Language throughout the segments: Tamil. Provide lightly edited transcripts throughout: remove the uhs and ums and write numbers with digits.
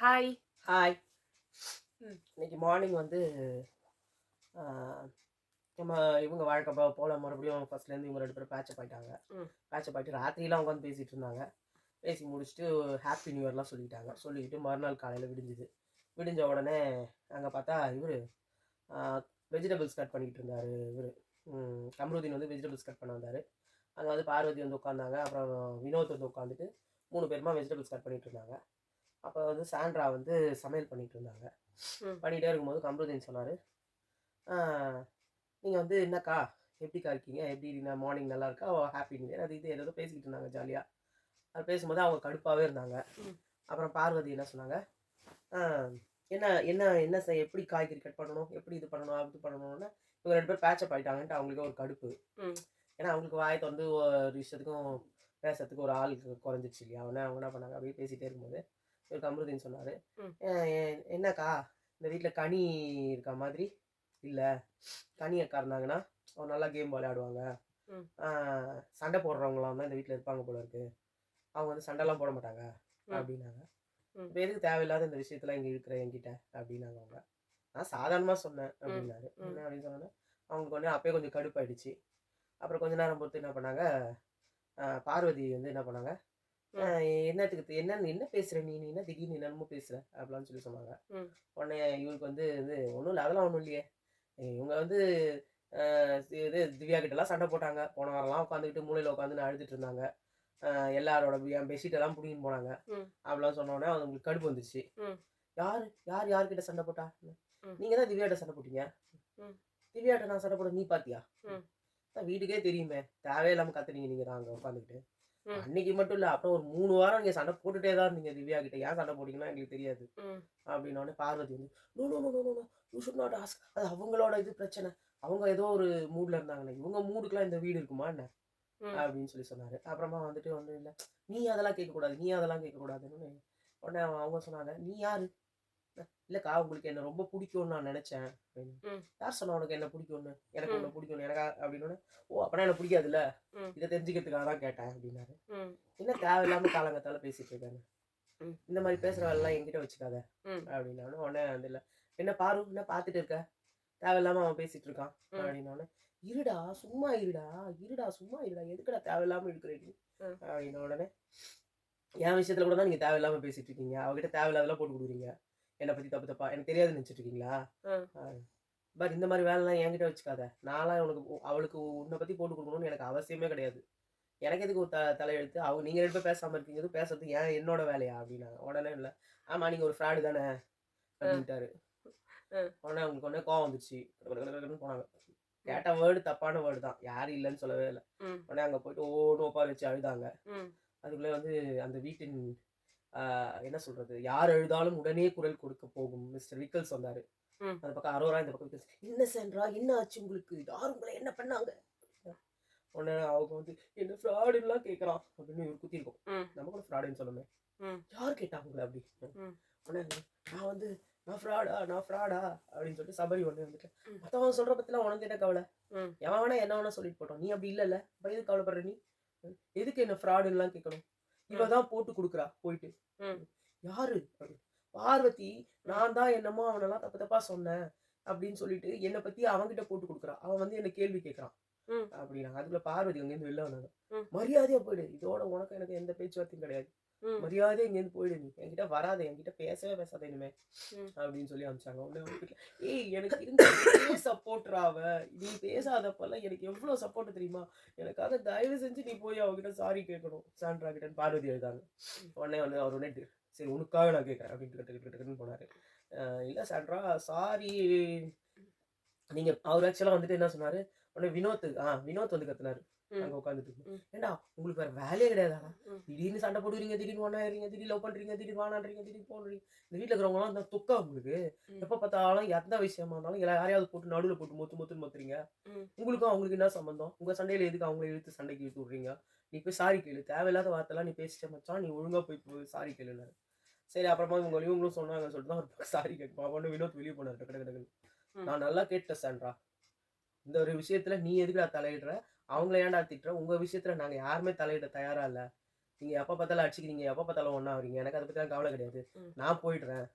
ஹாய். ஹாய். ம். இன்னைக்கு மார்னிங் வந்து ஆ, நம்ம இவங்க வழக்கம் போல மறுபடியும் ஃபர்ஸ்ட்லேருந்து இவங்க 2 பேரும் பேட்சப் ஆயிட்டாங்க. ம். பேட்சப் ஆயிட்டு ராத்திரிலாம் உட்காந்து பேசிட்டு இருந்தாங்க. பேசி முடிச்சுட்டு ஹாப்பி நியூ இயர்லாம் சொல்லிட்டாங்க. சொல்லிக்கிட்டு மறுநாள் காலையில விடிஞ்சுது. விடிஞ்ச உடனே அங்க பார்த்தா இவரு ஆ, வெஜிடபிள்ஸ் கட் பண்ணிட்டு இருந்தாரு இவரு. கம்ருதீன் வந்து வெஜிடபிள்ஸ் கட் பண்ண வந்தாரு. அங்க வந்து பார்வதி வந்து உட்காந்தாங்க. அப்புறம் வினோத் வந்து உட்காந்துட்டு 3 பேருமா வெஜிடபிள்ஸ் கட் பண்ணிட்டு இருந்தாங்க. அப்போ வந்து சாண்ட்ரா வந்து சமையல் பண்ணிட்டு இருந்தாங்க. ம். பண்ணிட்டே இருக்கும்போது கம்ருதீன் சொன்னாரு, "ஆ, நீங்க வந்து என்னக்கா எப்படிக்கா இருக்கீங்க? எப்படி மார்னிங் நல்லா இருக்கா? Happy new year." அது இது ஏதேதோ பேசிக்கிட்டு இருந்தாங்க ஜாலியா. அது பேசும்போது அவங்க கடுப்பாவே இருந்தாங்க. ம். அப்புறம் பார்வதி என்ன சொன்னாங்க, "ஆ, என்ன என்ன என்ன எப்படி காய்கறி கட் பண்ணணும்? எப்படி இது பண்ணணும்? அது பண்ணணும்னு." இவங்க 2 பேரும் பேட்சப் ஆயிட்டாங்கன்ட்டு அவங்களுக்கே ஒரு கடுப்பு. ம். ஏன்னா அவங்களுக்கு வாய தொறந்து ஒரு விஷயத்துக்கும் பேசுறதுக்கு ஒரு ஆள் குறைஞ்சிருச்சு இல்லையா? அவங்க என்ன பண்ணாங்க, அப்படியே பேசிட்டே இருக்கும்போது இவர் கம்ருதீன் சொன்னாரு, ம். என்னக்கா இந்த வீட்ல கனி இருக்க மாதிரி இல்ல. கனி அக்கா இருந்தாங்கன்னா, அவங்க நல்லா கேம் விளையாடுவாங்க. ம். ஆ, சண்டை போடுறவங்கலாம் தான் இந்த வீட்ல இருப்பாங்க போல இருக்கு. அவங்க வந்து சண்டைலாம் போட மாட்டாங்க." ம். அப்படின்னாங்க. ம். "இப்ப எதுக்கு தேவையில்லாத இந்த விஷயத்தலாம் இங்க இழுக்குற என்கிட்ட?" அப்படின்னாங்க அவங்க. "நான் சாதாரணமா சொன்னேன்." ம். அப்படின்னாரு. என்ன ம். அப்படின்னு சொன்னோனே, அவங்களுக்கு உடனே அப்பயே கொஞ்சம் கடுப்பாயிடுச்சு. அப்புறம் கொஞ்ச நேரம் பொறுத்து என்ன பண்ணாங்க, பார்வதி வந்து என்ன பண்ணாங்க, "அ ம். என்னத்துக்கு என்ன பேசுற நீ? நீ என்ன திடீர்னு என்னென்னமோ பேசுற?" அப்படிலாம் சொல்லி சொன்னாங்க. ம். உடனே இவருக்கு வந்து இது ஒண்ணும் இல்ல, அதெல்லாம் ஒண்ணும் இல்லையே. இவங்க வந்து அ இது திவ்யா கிட்டலாம் சண்டை போட்டாங்க. போன வாரம்லாம் உட்காந்துக்கிட்டு மூலையில உட்காந்துன்னு அழுதுட்டு இருந்தாங்க. அ எல்லாரோட என் பெட்ஷீட் எல்லாம் புடுங்கின்னு போனாங்க. ம். அப்படிலாம் சொன்னோனே அவங்களுக்கு கடுப்பு வந்துருச்சு. ம். யாரு? யார்கிட்ட சண்டை போட்டா? ம். நீங்க தான் திவ்யாட்ட சண்டை போட்டீங்க. ம். திவ்யாட்ட நான் சண்டை போட நீ பாத்தியா? ம். அதான் வீட்டுக்கே தெரியுமே. தேவையில்லாம கத்துனீங்க நீங்க தான் அங்க உட்காந்துக்கிட்டு. ம். அன்னைக்கு மட்டும் இல்ல. அப்புறம் ஒரு 3 வாரம் நீங்க சண்டை போட்டுட்டே தான் இருந்தீங்க திவ்யா கிட்ட. ஏன் சண்டை போட்டீங்கன்னா எங்களுக்கு தெரியாது. ம். அப்படின்னோனே பார்வதி வந்து, "no, no, no, no, no, no. You should not ask. அது அவங்களோட இது பிரச்சனை. அவங்க ஏதோ ஒரு மூட்ல இருந்தாங்கண்ணே. இவங்க மூடுக்குலாம் இந்த வீடு இருக்குமா என்ன?" ம். அப்படின்னு சொல்லி சொன்னாரு. அப்புறமா வந்துட்டு ஒண்ணும் இல்ல. "நீ அதெல்லாம் கேட்கக்கூடாது. நீ அதெல்லாம் கேட்கக்கூடாதுன்னு." உடனே அவங்க சொன்னாங்க, "நீ யாரு?" "இல்லக்கா உங்களுக்கு என்ன ரொம்ப புடிக்கும்னு நான் நெனச்சேன்." அப்படின்னு. ம். "யார் சொன்னா உனக்கு என்ன புடிக்கும்னு? எனக்கு ம். உன்ன புடிக்கும்னு எனக்கா?" அப்படின்னோனே, "ஓ! அப்பன்னா என்ன புடிக்காதுல்ல? ம். இத தெரிஞ்சுக்கிறதுக்காக தான் கேட்டேன்." அப்படின்னாரு. ம். "என்ன தேவையில்லாம காலங்காத்தால பேசிட்டு இருக்கன்னு. ம். இந்த மாரி பேசுற வேலைலாம் என்கிட்ட வச்சுக்காத." ம். அப்படின்னானே, உடனே வந்து இல்ல, "என்ன பாரு, என்ன பார்த்துட்டு இருக்க? தேவையில்லாம அவன் பேசிட்டு இருக்கான்." ம். அப்படின்னோனே, "இருடா, சும்மா இருடா, இருடா, சும்மா இருடா. எதுக்குடா தேவையில்லாம இழுக்குற நீ?" ம். அப்படின்ன உடனே, "என் விஷயத்துல கூட தான் நீங்க தேவையில்லாம பேசிட்டு இருக்கீங்க. அவகிட்ட தேவையில்லாததெல்லாம் போட்டு குடுக்குறீங்க. என்ன பத்தி தப்பு தப்பா. எனக்கு தெரியாதுன்னு நெனச்சுட்டு இருக்கீங்களா? ம். அ பாரு இந்த மாரி வேலைலாம் என்கிட்ட வச்சுக்காத. நான்லாம் உனக்கு அவளுக்கு உன்ன பத்தி போட்டு குடுக்கணும்னு எனக்கு அவசியமே கிடையாது. எனக்கு எதுக்கு ஒரு தலையெழுத்து? நீங்க 2 பேரும் பேசாம இருக்கீங்க. பேசுறது என்னோட வேலையா?" அப்படின்னாங்க. உடனே இல்ல, "ஆமா நீங்க ஒரு ஃப்ராடு தானே" ம். அப்படின்ட்டாரு. ம். உடனே அவங்களுக்கு உடனே கோவம் வந்துருச்சு. கடகடன்னு போனாங்க. ம். கேட்ட வேர்டு தப்பான வேர்டு தான். யாரும் இல்லன்னு சொல்லவே இல்ல. ம். உடனே அங்க போயிட்டு ஓன்னு உட்கார வச்சு அழுதாங்க. ம். அதுக்குள்ளே வந்து அந்த வீட்டின் ஆ, என்ன சொல்றது? யார் அழுதாலும் உடனே குரல் கொடுக்க போகும் மிஸ்டர் விக்கல்ஸ் வந்தாரு. ம். அந்த பக்கம் அரோரா, இந்த பக்கம் விக்கல்ஸ். "என்ன சாண்ட்ரா? என்ன ஆச்சு உங்களுக்கு? யார் உங்கள என்ன பண்ணாங்க?" உடனே அவங்க வந்து, "என்ன ஃப்ராடுன்னுலாம் கேட்குறான்." அப்படின்னு இவரு குத்திருக்கோம். ம். நம்ம கூட ஃப்ராடுன்னு சொன்னோமே. ம். "யார் கேட்டா உங்கள?" அப்படி. ம். உடனே நான் வந்து, நான் ஃப்ராடா?" அப்படின்னு சொல்லிட்டு சபரி உடனே வந்துட்டு, ம். "மத்தவன் சொல்ற பத்திலாம் உனக்கு என்ன கவல? ம். எவன் வேணா என்ன வேணா சொல்லிட்டு போட்டும். நீ அப்படி இல்லல்ல. அப்புறம் எதுக்கு கவலைப்படுற நீ? எதுக்கு என்ன ஃப்ராடுன்னுலாம் கேட்கணும்? இவ ம். தான் போட்டு குடுக்குறா போயிட்டு." ம். "யாரு?" அப்படின்னு. "பார்வதி, ம். நான் தான் என்னமோ அவனலாம் தப்பு தப்பா சொன்னேன்." அப்படின்னு சொல்லிட்டு என்ன பத்தி அவன்கிட்ட போட்டு குடுக்குறான். அவன் வந்து என்ன கேள்வி கேட்குறான். ம். அப்படின்னாங்க. அதுக்குள்ள பார்வதி அங்கேருந்து வெளில வந்தாங்க. ம். "மரியாதையா போயிடு. இதோட உனக்கும் எனக்கும் எந்த பேச்சுவார்த்தையும் கிடையாது. ம். மரியாதையா இங்கேருந்து போயிடு நீ. என்கிட்ட வராத. என்கிட்ட பேசவே பேசாத இனிமே." ம். அப்படின்னு சொல்லி அனுப்பிச்சாங்க. உடனே அவங்க வீட்ல, "ஏய் எனக்கு இருந்ததுலயே சப்போர்ட்ரா அவ. நீ பேசாதப்பலாம் எனக்கு எவ்ளோ சப்போர்ட் தெரியுமா? எனக்காக தயவு செஞ்சு நீ போய் அவகிட்ட சாரி கேட்கணும்." சாண்ட்ரா கிட்டன்னு பார்வதி எழுதாங்க. உடனே வந்து அவர் உடனே "சரி உனக்காக நான் கேட்கிறேன்." அப்படின்ட்டு டக்கு டக்கு டக்குன்னு போனாரு. "இல்ல சாண்ட்ரா, சாரி." நீங்க அவரு ஆக்சுவலா வந்துட்டு என்ன சொன்னாரு, உடனே வினோத் வந்து கத்துனாரு. ம். அங்க உட்காந்துட்டு. ம். "ஏன்டா உங்களுக்கு வேற வேலையே கிடையாதாடா? ம். திடீர்னு சண்டை போடுவீங்க, திடீர்னு ஒண்ணாயிறீங்க, திடீர்னு லவ் பண்றீங்க, திடீர்னு வேணான்றீங்க, திடீர்னு போன்றீங்க. இந்த வீட்ல இருக்கிறவங்கலாம் என்ன தொக்கா உங்களுக்கு? ம். எப்ப பார்த்தாலும் எந்த விஷயமா இருந்தாலும் யாரையாவது போட்டு நடுவுல போட்டு மொத்துன்னு மொத்துறீங்க. ம். உங்களுக்கும் அவங்களுக்கு என்ன சம்மந்தம்? உங்க சண்டையில எதுக்கு அவங்கள இழுத்து சண்டைக்கு இழுத்து விடுறீங்க? நீ போய் சாரி கேளு. தேவையில்லாத வார்த்தைலாம் நீ பேசிட்ட மச்சான். நீ ஒழுங்கா போய் சாரி கேளுன்னாரு." சரி அப்புறமா இவங்களும் சொன்னாங்கன்னு சொல்லிட்டு தான் ஒரு சாரி கேட்போம். உடனே வினோத் வெளிய போனாரு டக்கு டக்கு டக்குன்னு. ம். "நான் நல்லா கேட்டேன் சாண்ட்ரா. இந்த ஒரு விஷயத்துல நீ எதுக்குடா தலையிடுற? அவங்கள ஏன்டா திட்டுற? உங்க விஷயத்துல நாங்க யாருமே தலையிட தயாரா இல்ல." நீங்க எப்ப பார்த்தாலும் அடிச்சுக்கிறீங்க, எப்ப பார்த்தாலும் ஒண்ணா வரீங்க. எனக்கு அதை பத்திலாம் கவலை கிடையாது. ம். நான் போயிடுறேன்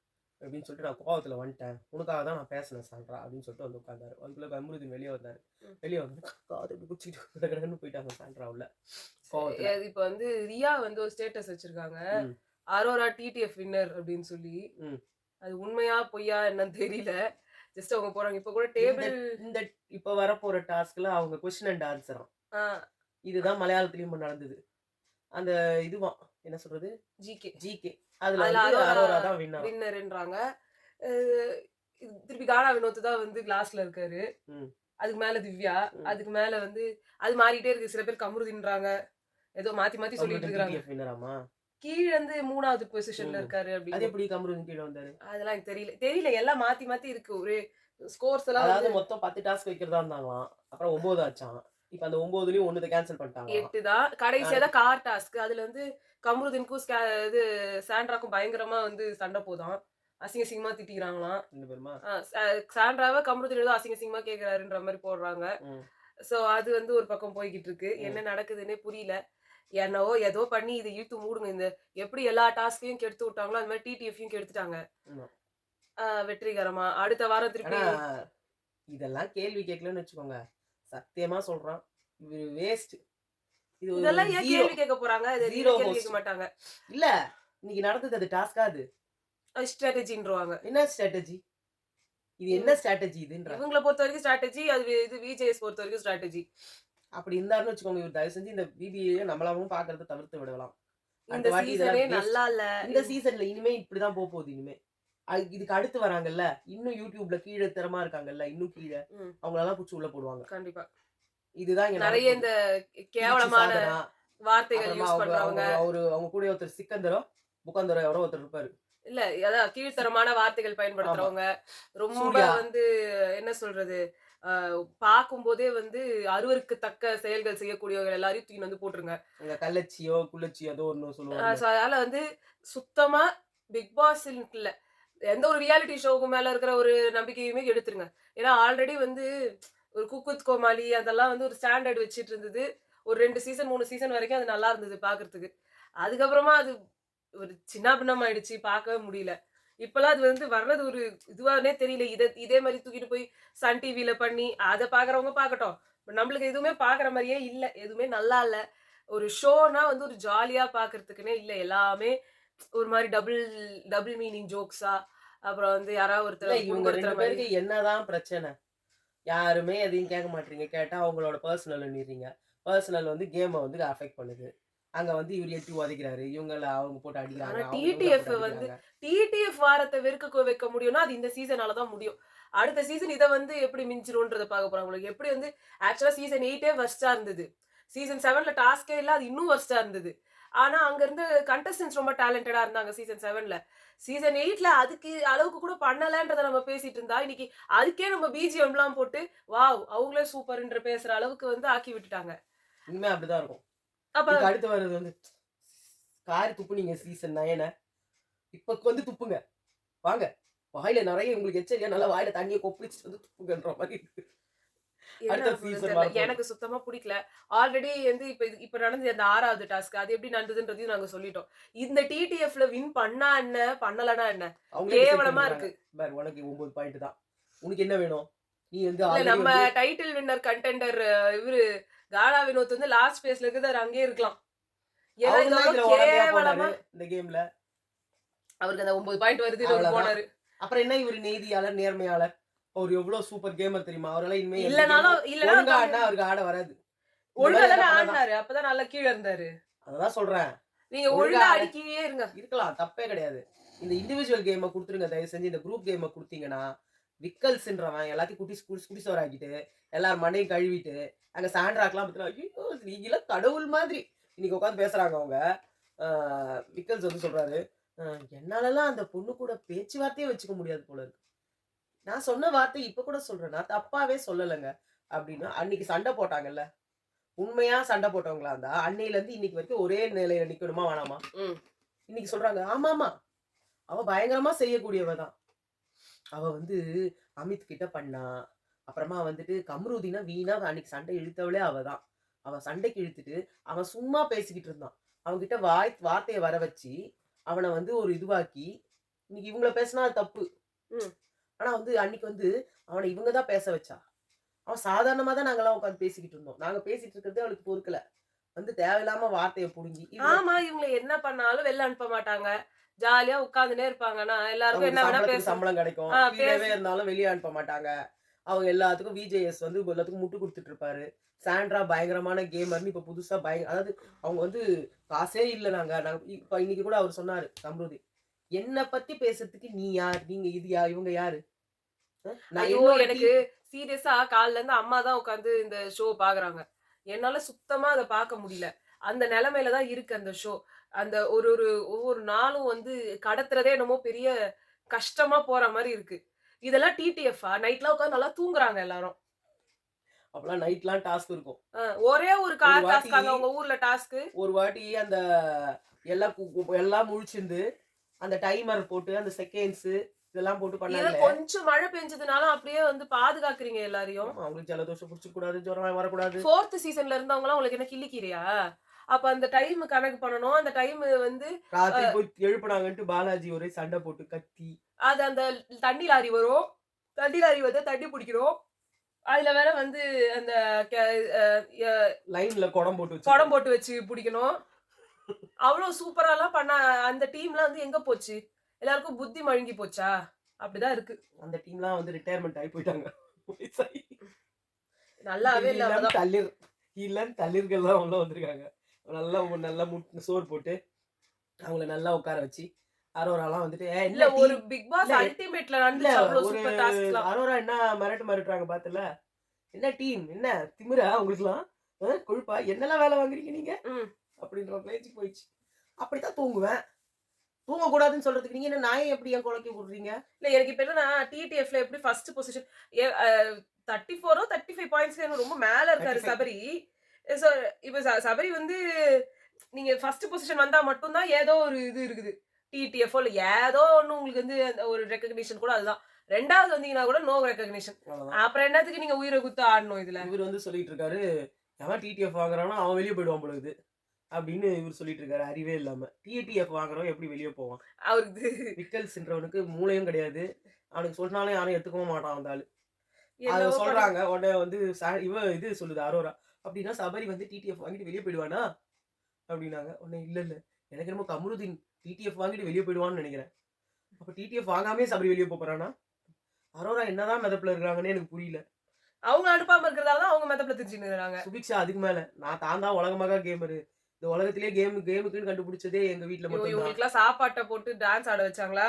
அப்படின்னு சொல்லிட்டு நான் கோவத்துல வந்துட்டேன். உனக்காக தான் நான் பேசினேன் சாண்ட்ரா அப்படின்னு சொல்லிட்டு வந்து உட்கார்ந்தாரு. அதுக்குள்ள கம்ருதீன் வெளியே வந்தாரு. ம். வெளியே வந்து காதை இப்படி பிடிச்சிட்டு கடகடன்னு போயிட்டாங்க சாண்ட்ரா உள்ள கோவத்துல. இப்ப வந்து ரியா வந்து ஒரு ஸ்டேட்டஸ் வச்சிருக்காங்க. ம். அரோரா டிடிஎஃப் வின்னர் அப்படின்னு சொல்லி. ம். அது உண்மையா பொய்யா என்னன்னு தெரியல. ஜஸ்ட் அவங்க போறாங்க. இப்ப கூட இந்த டேபிள் இந்த இப்ப வரப்போற டாஸ்க்ல அவங்க கொஸ்டின் அண்ட் ஆன்சரா ஆ இதுதான் மலையாளத்திலயும் நடந்தது. அந்த இதுவாம் என்ன சொல்றது ஜிகே. ஜிகே அதுல அதுல வந்து அரோரா அரோரா தான் வின்னர். வின்னர்ன்றாங்க. திருப்பி கானா வினோத் தான் வந்து கிளாஸ்ல இருக்காரு. ம். அதுக்கு மேல திவ்யா. ம். அதுக்கு மேல வந்து அது மாறிட்டே இருக்கு. சில பேர் கமருதீன்றாங்க. ஏதோ மாத்தி மாத்தி சொல்லிட்டு இருக்காங்க. டிடிஎஃப் வின்னராமா? கீழ இருந்து 3வது பொசிஷன்ல ம். இருக்காரு அது அப்படின்னு. எப்படி கமருதீன் கீழ வந்தாரு? அதெல்லாம் எனக்கு தெரியல. எல்லாம் மாத்தி மாத்தி இருக்கு. ஒரு ஸ்கோர்ஸ் எல்லாம் அதாவது வந்து மொத்தம் 10 டாஸ்க் வைக்கிறதா இருந்தாங்களாம். அப்புறம் 9 ஆச்சாம். இப்ப அந்த 9லயும் 1 கேன்சல் பண்ணிட்டாங்களாம். 8 தான். கடைசியா தான் கார் டாஸ்க். அதுல வந்து கமருதீனுக்கும் இது சாண்ட்ராக்கும் பயங்கரமா வந்து சண்டை போதாம். அசிங்க அசிங்கமா திட்டிக்கிறாங்களாம். 2 பேருமா? சாண்ட்ராவ கமருதீன் ஏதோ அசிங்க அசிங்கமா கேக்குறாருன்ற மாதிரி போடுறாங்க. ம். சோ அது வந்து ஒரு பக்கம் போய்கிட்டு இருக்கு. ம். என்ன நடக்குதுன்னே புரியல. என்னவோ ஏதோ பண்ணி இதை இழுத்து மூடுங்க. இந்த எப்படி எல்லா டாஸ்கையும் கெடுத்து விட்டாங்களோ அது மாதிரி டிடிஎஃப்யும் கெடுத்துட்டாங்க. ஆமா. வெற்றிகரமா. அடுத்த வாரம் திருப்பி ஆனா இதெல்லாம் கேள்வி கேட்கலன்னு வச்சுக்கோங்க. சத்தியமா சொல்றேன். இவரு வேஸ்ட். இது ஒரு இதெல்லாம் ஏன் 0. கேள்வி கேட்க போறாங்க? இதை Zero கேள்வி host. கேட்க மாட்டாங்க. இல்ல. இன்னைக்கு நடந்தது அது டாஸ்கா அது? ஸ்ட்ராட்டஜின்றுவாங்க. என்ன ஸ்ட்ராட்டஜி? இது என்ன ஸ்ட்ராட்டஜி இதுன்ற? இவங்கள பொறுத்த வரைக்கும் ஸ்ட்ராட்டஜி. இது விஜேஎஸ் பொறுத்த வரைக்கும் ஸ்ட்ராட்டஜி. அப்படி இருந்தாருன்னு வச்சுக்கோங்க. இவர் தயவு செஞ்சு இந்த பிபிஏ நம்மளாவும் பாக்குறத தவிர்த்து விடலாம். இந்த அடுத்த வாட்டி சீசனே இதெல்லாம் waste. நல்லா இல்ல. இந்த சீசன்ல இனிமே இப்படிதான் போகுது இனிமே. இதுக்கு அடுத்து வராங்கல்ல, இன்னும் யூடியூப்ல கீழ திறமா இருக்காங்கல்ல, இன்னும் கீழ ம். அவங்களெல்லாம் புடிச்சு உள்ள போடுவாங்க. கண்டிப்பா. இதுதான் இங்க நிறைய நடக்குது. இந்த திருச்சி கேவலமான சாதனா, வார்த்தைகள் அப்புறமா யூஸ் அவங்க பண்றவங்க. அவங்க கூட ஒருத்தர் சிக்கந்தரோ, புகந்தரோ யாரோ ஒருத்தர் இருப்பாரு. இல்ல அதான் கீழ்த்தரமான வார்த்தைகள் பயன்படுத்துறவங்க. ரொம்ப சூர்யா. வந்து என்ன சொல்றது? பார்க்கும்போதே வந்து அருவருக்கத்தக்க செயல்கள் செய்யக்கூடியவங்க எல்லாரையும் தூக்கின்னு வந்து போட்டுருங்க. இந்த கள்ளச்சியோ, குள்ளச்சியோ ஏதோ ஒண்ணு சொல்லுவாங்க. சோ அதனால வந்து சுத்தமா பிக் பாஸ் இல்ல. எந்த ஒரு ரியாலிட்டி ஷோவுக்கு மேல இருக்கிற ஒரு நம்பிக்கையுமே எடுத்துருங்க. ஏன்னா ஆல்ரெடி வந்து ஒரு குக் வித் கோமாளி அதெல்லாம் வந்து ஒரு ஸ்டாண்டர்ட் வச்சுட்டு இருந்தது. ஒரு 2 சீசன் 3 சீசன் வரைக்கும் அது நல்லா இருந்தது பார்க்கறதுக்கு. அதுக்கப்புறமா அது ஒரு சின்னாபின்னம் ஆயிடுச்சு. பார்க்கவே முடியல. இப்பலாம் அது வந்து வர்றது ஒரு இதுவானே தெரியல. இதே மாரி தூக்கிட்டு போய் சன் டிவில பண்ணி அத பார்க்கறவங்க பார்க்கட்டும். நம்மளுக்கு எதுவுமே பார்க்குற மாரியே இல்ல. எதுவுமே நல்லா இல்ல. ஒரு ஷோனா வந்து ஒரு ஜாலியா பார்க்கறதுக்குன்னே இல்ல. எல்லாமே ஒரு மாரி டபுள் டபுள் மீனிங் ஜோக்ஸா அப்புறம் வந்து யாராவது இல்ல ஒருத்தர இவங்க புண்படுத்துற 2 மாரி. பேருக்கு என்னதான் பிரச்சனை? யாருமே எதையும் கேட்க மாட்றீங்க. கேட்டா அவங்களோட பெர்சனல்ன்னுறீங்க. பெர்சனல் வந்து கேம வந்து அஃபெக்ட் பண்ணுது. அங்க வந்து இவரு எட்டி உதைக்கிறாரு. இவங்கள அவங்க போட்டு அடிக்கிறாங்க. ஆனா அவங்க இவங்கள டிடிஎஃப் போட்டு வந்து அடிக்கிறாங்க. டிடிஎஃப் வாரத்த வெறுக்க வைக்க முடியும்னா, அது இந்த சீசனால தான் முடியும். அடுத்த சீசன் இத வந்து எப்படி மிஞ்சிரும்ன்றத பார்க்க போறாங்க. உங்களுக்கு எப்படி வந்து ஆக்சுவலா சீசன் 8 வொர்ஸ்ட்டா இருந்தது. சீசன் 7ல டாஸ்கே இல்ல. அது இன்னும் வொர்ஸ்ட்டா இருந்தது. ஆனா அங்க இருந்து கண்டஸ்டன்ட்ஸ் ரொம்ப டேலண்டடா இருந்தாங்க சீசன் 7ல. சீசன் 8ல அதுக்கு அளவுக்கு கூட பண்ணலன்றத நம்ம பேசிட்டு இருந்தா, இன்னைக்கு அதுக்கே நம்ம பிஜிஎம்லாம் போட்டு, வாவ்! அவங்களே சூப்பர்ன்ற பேசுற அளவுக்கு வந்து ஆக்கி விட்டுட்டாங்க. இனிமே அப்படிதான் இருக்கும். அப்ப இதுக்கு அடுத்து வர்றது வந்து காரி துப்புனீங்க சீசன் 9 இப்ப வந்து துப்புங்க. வாங்க. வாயில நெறைய உங்களுக்கு எச்சரிக்கையா நல்லா வாயில தண்ணிய கொப்பளிச்சுட்டு வந்து துப்புங்கன்ற மாரி இருக்கு. என்ன அடுத்த ஆகுதுன்னு சீசன் தெரியல. வரப்போகுது. எனக்கு சுத்தமா புடிக்கல. ஆல்ரெடி வந்து இப்ப நடந்தது அந்த 6வது டாஸ்க். அது எப்படி நடந்ததுன்றதையும் நாங்க சொல்லிட்டோம். இந்த டிடிஎஃப்ல வின் பண்ணா என்ன? பண்ணலனா என்ன? அவங்களே டிசைட் கேவலமா பண்ணிக்கிறாங்க. இருக்கு. பாரு உனக்கு 9 பாயிண்ட் தான். உனக்கு என்ன வேணும்? நீ வந்து இல்ல ஆல்ரெடி நம்ம வந்து டைட்டில் வின்னர் கண்டெண்டர் இவரு கானா வினோத் வந்து லாஸ்ட் ஸ்பேஸ்ல இருக்கிறாரு. அங்கேயே இருக்கலாம். ஏன்னா அவரும் இது தான் அவ்வளவு இதுல உடந்தையா போனாரு கேவலமா இந்த கேம்ல. அவருக்கு அந்த 9 பாயிண்ட் வருதுன்னு அவரு அவ்வளவுதான். போனாரு. அப்புறம் என்ன இவரு நீதியாளர், நேர்மையாளர். அவரு எவ்வளவு சூப்பர் கேமர் தெரியுமா? அவரெல்லாம் இனிமே எந்த இல்லனா கேமும் ஒழுங்கா ஆடுனா அவருக்கு ஆட வராது. இந்த ஒழுங்கா மாரி தானே எல்லாம் பண்ணாதான். ஆடினாரு. அப்பதான் நல்லா கீழ இருந்தாரு. அததான் சொல்றேன். நீங்க ஒழுங்கா ஒழுங்கா ஆட அடிக்கியே இருங்க. இருக்கலாம். தப்பே கிடையாது. இந்த இண்டிவிஜுவல் கேம குடுத்துருங்க தயவு செஞ்சு. இந்த குரூப் கேம குடுத்தீங்கன்னா, விக்கல்ஸ்ன்றவன் எல்லாத்தையும் குட்டிசோறாக்கிட்டு, எல்லார் மண்டையும் கழுவிட்டு, அங்க சாண்ட்ராக்கெல்லாம் பாத்தீங்கன்னா, ஐயோ! நீங்கலாம் கடவுள் மாதிரி. இன்னைக்கு உட்கார்ந்து பேசுறாங்க அவங்க. ஆ விக்கல்ஸ் வந்து சொல்றாரு, என்னாலலாம் அந்த பொண்ணு கூட பேச்சுவார்த்தையே வச்சுக்க முடியாது போல இருக்கு. நான் சொன்ன வார்த்தை இப்ப கூட சொல்றேன். நான் தப்பாவே சொல்லலங்க. அப்படின்னு அன்னைக்கு சண்டை போட்டாங்கல்ல. உண்மையா சண்டை போட்டவங்களா இருந்தா, அன்னையிலருந்து இன்னைக்கு வரைக்கும் ஒரே நிலையில நிக்கணுமா வேணாமா? ம். இன்னைக்கு சொல்றாங்க, ஆமாமா. அவ பயங்கரமா செய்யக்கூடியவ தான். அவ வந்து அமித் கிட்ட பண்ணா. அப்புறமா வந்துட்டு கம்ருதீன வீணா அன்னைக்கு சண்டை இழுத்தவளே அவ தான். அவ சண்டைக்கு இழுத்துட்டு, அவன் சும்மா பேசிக்கிட்டு இருந்தான். அவன்கிட்ட வார்த்தையை வர வச்சு அவனை வந்து ஒரு இதுவாக்கி இன்னைக்கு இவங்கள பேசினா அது தப்பு. ம். ஆனா வந்து அன்னைக்கு வந்து அவனை இவங்க தான் பேச வச்சா. அவன் சாதாரணமா தான் நாங்கெல்லாம் உட்காந்து பேசிக்கிட்டு இருந்தோம். நாங்க பேசிட்டு இருக்கிறது அவளுக்கு பொறுக்கல. வந்து தேவையில்லாம வார்த்தையை புடுங்கி ஆமா, இவங்கள என்ன பண்ணாலும் வெளில அனுப்ப மாட்டாங்க. ஜாலியா உட்கார்ந்துனே இருப்பாங்கன்னா, எல்லாருக்கும் அவங்களுக்கு என்ன வேணா சம்பளத்துக்கு பேசு. சம்பளம் கிடைக்கும். ஆ கீழவே இருந்தாலும் வெளிய அனுப்ப மாட்டாங்க. அவங்க எல்லாத்துக்கும் விஜேஎஸ் வந்து எல்லாத்துக்கும் முட்டு குடுத்துட்டு இருப்பாரு. சாண்ட்ரா பயங்கரமான கேமர்ன்னு இப்ப புதுசா அதாவது அவங்க வந்து காசே இல்ல நாங்க இப்ப இன்னைக்கு கூட அவர் சொன்னாரு சம்ருதி. என்ன பத்தி பேசுறதுக்கு நீ யார்? நீங்க இவங்க யாரு? நான் ஐயோ! என்னோட எனக்கு சீரியஸா காலைல இருந்து அம்மா தான் உட்கார்ந்து இந்த ஷோ பாக்குறாங்க. என்னால சுத்தமா அத பாக்க முடியல. அந்த நெலைமையில தான் இருக்கு அந்த ஷோ. அந்த ஒவ்வொரு நாளும் வந்து கடத்துறதே என்னமோ பெரிய கஷ்டமா போற மாரி இருக்கு. இதெல்லாம் டிடிஎஃப்பா? நைட்லாம் உட்கார்ந்து நல்லா தூங்குறாங்க எல்லாரும். அப்பலாம் நைட்லாம் டாஸ்க் இருக்கும். ஒரே ஒரு ஒரு கார் வாட்டி டாஸ்க்காங்க உங்க ஊர்ல டாஸ்க்கு? ஒரு வாட்டி அந்த எல்லாம் முழிச்சிருந்து அந்த டைமர் போட்டு அந்த செகண்ட்ஸ் இதெல்லாம் போட்டு இத பண்ணாங்களே. கொஞ்சம் மழை பெஞ்சதுனாலும் அப்படியே வந்து பாதுகாக்கிறீங்க எல்லாரையும். ஆமா, அவங்களுக்கு ஜலதோஷம் புடிச்சுக்க கூடாது, ஜுரம் வரக்கூடாது. 4த் சீசன்ல இருந்தவங்கலாம் உங்களுக்கு என்ன கிள்ளிக்கீரையா? அப்ப அந்த டைம் கணக்கு பண்ணணும். அந்த டைம் வந்து ராத்திரி போய் எழுப்புனாங்கன்ட்டு பாலாஜி ஒரே சண்டை போட்டு கத்தி அது அந்த தண்ணி லாரி வரும். தண்ணி லாரி வந்து தண்ணி புடிக்கணும். அதுல வேற வந்து அந்த கெ அ எ லைன்ல குடம் போட்டு வச்சு குடம் போட்டு வச்சு புடிக்கணும். அவ்ளோ சூப்பராலாம் பண்ண அந்த டீம்லாம் வந்து எங்க போச்சு? எல்லாருக்கும் புத்தி மழுங்கி போச்சா? அப்படிதான் இருக்கு. அந்த டீம்லாம் வந்து ரிட்டையர்மென்ட் ஆகி போயிட்டாங்க. வயசாகி. நல்லாவே இல்ல அவ்வளவுதான். தளிர்கள்லாம் உள்ள வந்திருக்காங்க. நல்லா நல்லா சோறு போட்டு அவங்கள நல்லா உட்கார வச்சு அரோராலாம் வந்துட்டு இல்ல ஒரு பிக் பாஸ் இல்ல, அல்டிமேட்ல இல்ல நடந்துச்சு அவ்ளோ ஒரு சூப்பர் டாஸ்க்லாம். அரோரா என்ன மிரட்டுறாங்க பாத்துல. என்ன டீம் என்ன திமிரா உங்களுக்குலாம் கொழுப்பா என்னெல்லாம் வேலை வாங்குறீங்க நீங்க ம். அப்படின்ற பேச்சுக்கு போயிடுச்சு. அப்படித்தான் தூங்குவேன். தூங்கக்கூடாதுன்னு சொல்றதுக்கு நீங்க என்ன நாயை எப்படி என் குலைக்க விடுறீங்க? இல்ல எனக்கு இப்ப என்னன்னா டிடிஎஃப்ல எப்படி ஃபர்ஸ்ட் பொசிஷன் 34ஓ 35 பாயிண்ட்ஸ் ரொம்ப மேல இருக்காரு 35. சபரி. சோ இப்ப சபரி வந்து நீங்க ஃபர்ஸ்ட் பொசிஷன் வந்தா மட்டும் தான் ஏதோ ஒரு இது இருக்குது. டிடிஎஃப்ஓ இல்ல ஏதோ ஒண்ணு உங்களுக்கு வந்து அந்த ஒரு ரெகக்னிஷன் கூட அதுதான். 2வது வந்தீங்கன்னா கூட நோ ரெகக்னிஷன். அவ்வளவுதான். அப்புறம் என்னத்துக்கு நீங்க உயிரை குத்து ஆடணும் இதுல? இவர் வந்து சொல்லிட்டு இருக்காரு, எவன் டிடிஎஃப் வாங்குறானோ அவன் வெளியே போயிடுவான் போல இருக்குது அப்படின்னு இவர் சொல்லிட்டு இருக்காரு. அறிவே இல்லாம டிடிஎஃப் வாங்குறவன் எப்படி வெளியே போவான்? அவருக்கு விக்கல்ஸ்ன்றவனுக்கு மூளையும் கிடையாது. அவனுக்கு சொன்னாலும் யாரும் எடுத்துக்கவும் மாட்டான் அந்த ஆளு. அத என்னவோ பண்ணி சொல்றாங்க. உடனே வந்து இது சொல்லுது அரோரா. அப்படின்னா சபரி வந்து டிடிஎஃப் வாங்கிட்டு வெளியே போயிடுவானா அப்படின்னாங்க. உடனே இல்ல எனக்கு என்னமோ கமருதீன் டிடிஎஃப் வாங்கிட்டு வெளியே போயிடுவான்னு நினைக்கிறேன். அப்ப டிடிஎஃப் வாங்காமே சபரி வெளியே போறானா? அரோரா என்னதான் மெதப்புல இருக்காங்கன்னு எனக்கு புரியல. அவங்க அனுப்பாம இருக்கிறதால தான் அவங்க மெத்தப்ல திரிஞ்சுன்னு இருக்காங்க. சுபிக்ஷா அதுக்கு மேல நான் தான் உலகமாக கேமரு. இந்த உலகத்திலேயே கேமுக்குன்னு கண்டுபிடிச்சதே எங்க வீட்ல மட்டும் தான். இவங்களுக்குலாம் சாப்பாட்ட போட்டு டான்ஸ் ஆட வச்சாங்களா?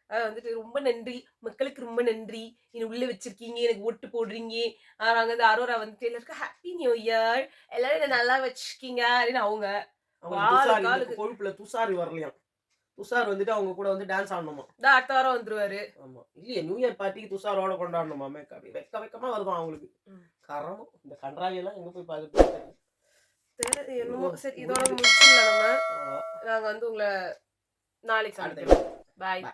வந்துட்டு ரொம்ப நன்றி. மக்களுக்கு ரொம்ப நன்றி. என்ன உள்ள வச்சிருக்கீங்க. எனக்கு ஓட்டு போடுறீங்க. நாங்க வந்து அரோரா வந்துட்டு எல்லாருக்கும் ஹேப்பி நியூ இயர். எல்லாரும் என்ன நல்லா வச்சிருக்கீங்க அப்படின்னு அவங்க. ஆளுக்கு ஆளுக்கு. கொழுப்புல துஷார் வரலையாம். துஷார் வந்துட்டு அவங்க கூட வந்து டான்ஸ் ஆடணுமா. அடுத்த வாரம் வந்துருவாரு. ஆமா. இல்லையே நியூ இயர் பார்ட்டிக்கு துஷாரோட கொண்டாடணுமாமே. வெக்கமா வருதாம் அவங்களுக்கு. கரமும் இந்த கன்றாவி எல்லாம் எங்க போய் பாக்குறது என்னமோ சரி இதோட முடிச்சிடலாம் நம்ம. நாங்க வந்து உங்களை நாளைக்கு சந்திக்கிறோம். பாய்.